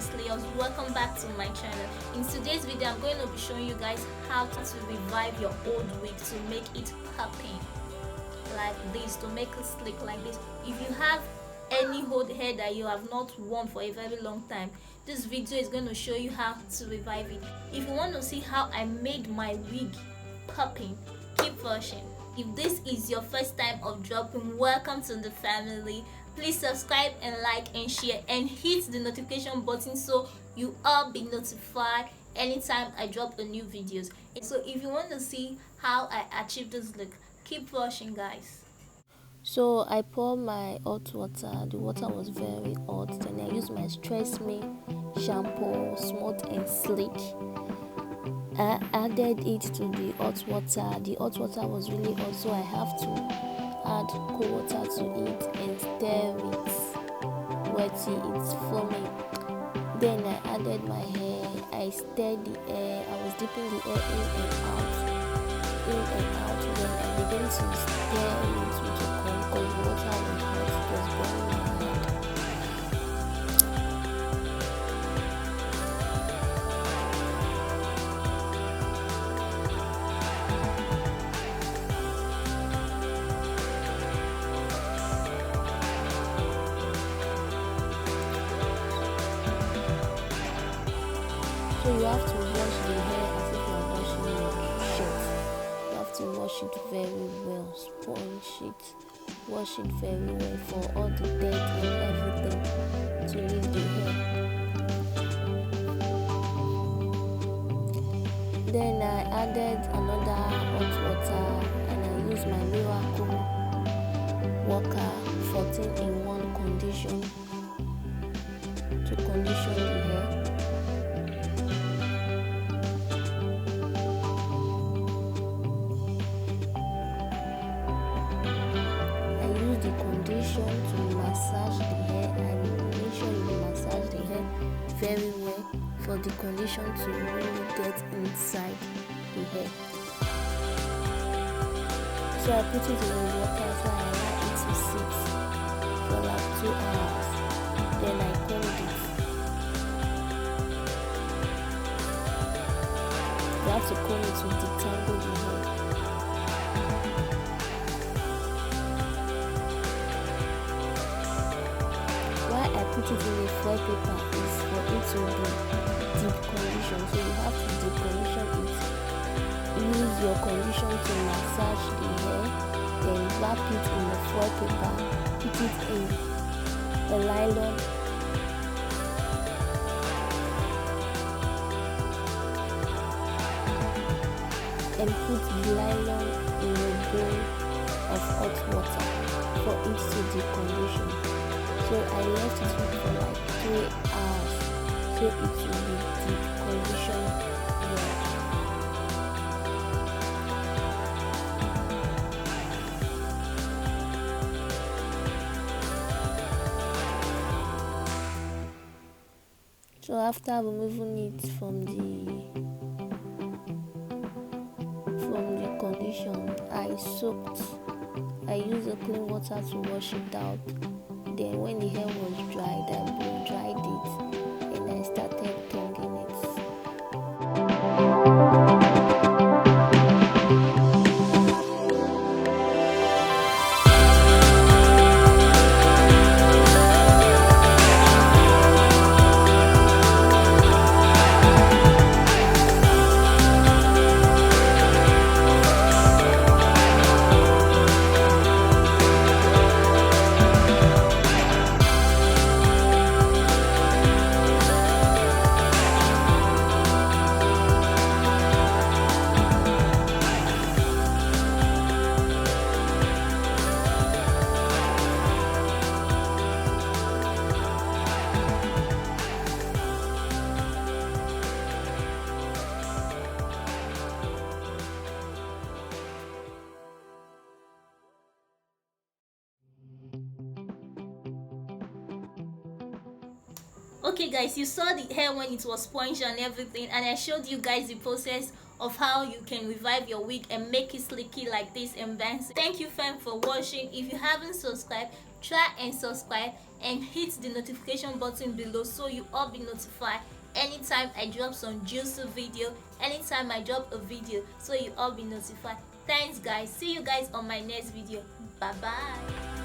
Princess Layers. Welcome back to my channel. In today's video, I'm going to be showing you guys how to revive your old wig to make it popping like this, to make it slick like this. If you have any old hair that you have not worn for a very long time, this video is going to show you how to revive it. If you want to see how I made my wig popping, keep watching. If this is your first time of dropping, welcome to the family. Please subscribe and like and share and hit the notification button so you all be notified anytime I drop a new videos. So if you want to see how I achieve this look, keep watching, guys. So I poured my hot water. The water was very hot. Then I used my Stress Me shampoo, smooth and sleek. I added it to the hot water. The hot water was really hot, so I have to add cold water to it and stir it till it's foaming. Then I added my hair. I stirred the hair. I was dipping the hair in and out. Then I began to stir it with the cold because the water was hot. It was burning my hand. So you have to wash the hair as if you are washing your shirt. You have to wash it very well, sponge it, wash it very well for all the dirt and everything to leave the hair. Then I added another hot water and I used my Miracle Worker 14-in-1 condition to condition the hair. The condition to massage the hair and make sure you massage the hair very well for the condition to really get inside the hair. So I put it in the water so I allow it to sit for like 2 hours. Then I combed it. You have to comb it to detangle the hair. I put it in a foil paper is for it to be deep condition, so you have to deep condition it. Use your condition to massage the hair, then wrap it in the foil paper, put it in the nylon, and put the nylon in a bowl of hot water for it to deep condition. So I left it for like 3 hours so it will be deep condition well. So after removing it from the condition, I used a clean water to wash it out. Then when the hair was dried, I dried it and I started tonguing it. Okay guys, you saw the hair when it was spongy and everything, and I showed you guys the process of how you can revive your wig and make it slicky like this and bouncy. Thank you fam for watching. If you haven't subscribed, try and subscribe and hit the notification button below so you all be notified anytime I drop some juicy video, anytime I drop a video, so you all be notified. Thanks guys, see you guys on my next video. Bye bye.